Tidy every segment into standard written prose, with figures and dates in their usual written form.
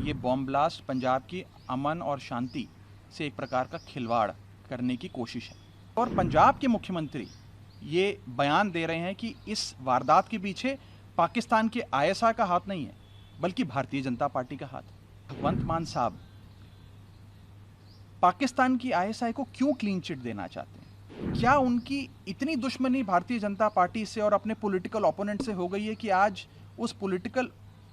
ये bomb blast Punjab की अमन और शांति से एक प्रकार का खिलवाड़ करने की कोशिश है। और पंजाब के मुख्यमंत्री ये बयान दे रहे हैं कि इस वारदात के पीछे पाकिस्तान के आईएसआई का हाथ नहीं है, बल्कि भारतीय जनता पार्टी का हाथ है। भगवंत मान साहब पाकिस्तान की आईएसआई को क्यों क्लीन चिट देना चाहते हैं? क्या उनकी इतनी दुश्मनी भारतीय जनता पार्टी से और अपने पॉलिटिकल ओपोनेंट से हो गई है कि आज उस पॉलिटिकल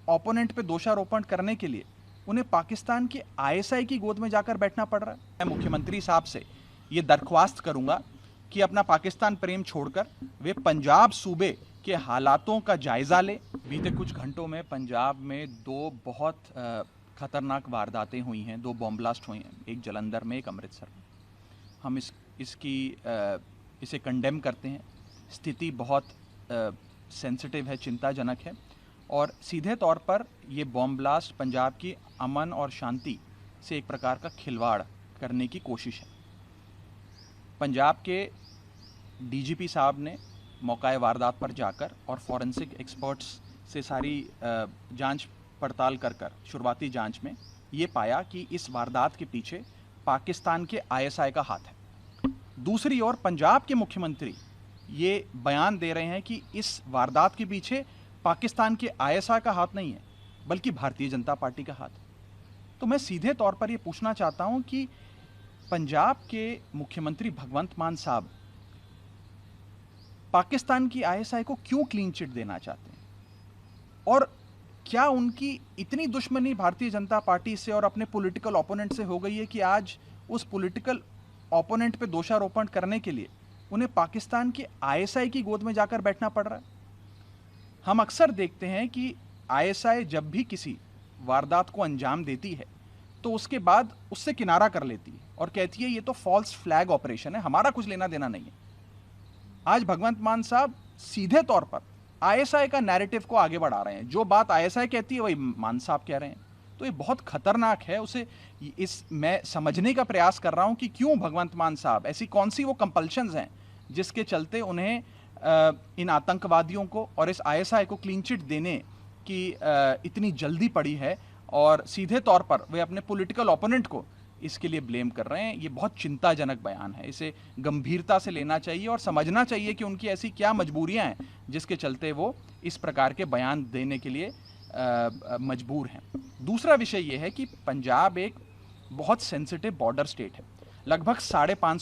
ओपोनेंट पे दोषारोपण करने के लिए उन्हें पाकिस्तान की आईएसआई की गोद में जाकर बैठना पड़ रहा है? मैं मुख्यमंत्री साहब से ये दरख्वास्त करूंगा कि अपना पाकिस्तान प्रेम छोड़कर वे पंजाब सूबे के हालातों का जायजा ले। बीते कुछ घंटों में पंजाब में दो बहुत खतरनाक वारदातें हुई हैं, दो बॉम्ब ब्लास्ट हुए हैं, एक जलंधर में, एक अमृतसर में। हम इसे कंडेम करते हैं। स्थिति बहुत सेंसिटिव है, चिंताजनक है और सीधे तौर पर ये बॉम्ब ब्लास्ट पंजाब की अमन और शांति से एक प्रकार का खिलवाड़ करने की कोशिश है। पंजाब के डीजीपी साहब ने मौका वारदात पर जाकर और फॉरेंसिक एक्सपर्ट्स से सारी जांच पड़ताल कर शुरुआती जांच में ये पाया कि इस वारदात के पीछे पाकिस्तान के आईएसआई का हाथ है। दूसरी ओर पंजाब के मुख्यमंत्री ये बयान दे रहे हैं कि इस वारदात के पीछे पाकिस्तान के आईएसआई का हाथ नहीं है, बल्कि भारतीय जनता पार्टी का हाथ है। तो मैं सीधे तौर पर ये पूछना चाहता हूं कि पंजाब के मुख्यमंत्री भगवंत मान साहब पाकिस्तान की आईएसआई को क्यों क्लीन चिट देना चाहते हैं? और क्या उनकी इतनी दुश्मनी भारतीय जनता पार्टी से और अपने पॉलिटिकल ओपोनेंट से हो गई है कि आज उस पॉलिटिकल ओपोनेंट पे दोषारोपण करने के लिए उन्हें पाकिस्तान की आईएसआई की गोद में जाकर बैठना पड़ रहा है? हम अक्सर देखते हैं कि आईएसआई जब भी किसी वारदात को अंजाम देती है तो उसके बाद उससे किनारा कर लेती है और कहती है ये तो फॉल्स फ्लैग ऑपरेशन है, हमारा कुछ लेना देना नहीं है। आज भगवंत मान साहब सीधे तौर पर आईएसआई का नैरेटिव को आगे बढ़ा रहे हैं। जो बात आईएसआई कहती है वही मान साहब कह रहे हैं। तो ये बहुत खतरनाक है। मैं समझने का प्रयास कर रहा हूं कि क्यों भगवंत मान साहब, ऐसी कौन सी वो कंपल्शंस हैं जिसके चलते उन्हें इन आतंकवादियों को और इस आईएसआई को क्लीन चिट देने की इतनी जल्दी पड़ी है और सीधे तौर पर वे अपने पॉलिटिकल ओपोनेंट को इसके लिए ब्लेम कर रहे हैं। ये बहुत चिंताजनक बयान है, इसे गंभीरता से लेना चाहिए और समझना चाहिए कि उनकी ऐसी क्या मजबूरियां हैं जिसके चलते वो इस प्रकार के बयान देने के लिए मजबूर हैं। दूसरा विषय यह है कि पंजाब एक बहुत सेंसिटिव बॉर्डर स्टेट है। लगभग 550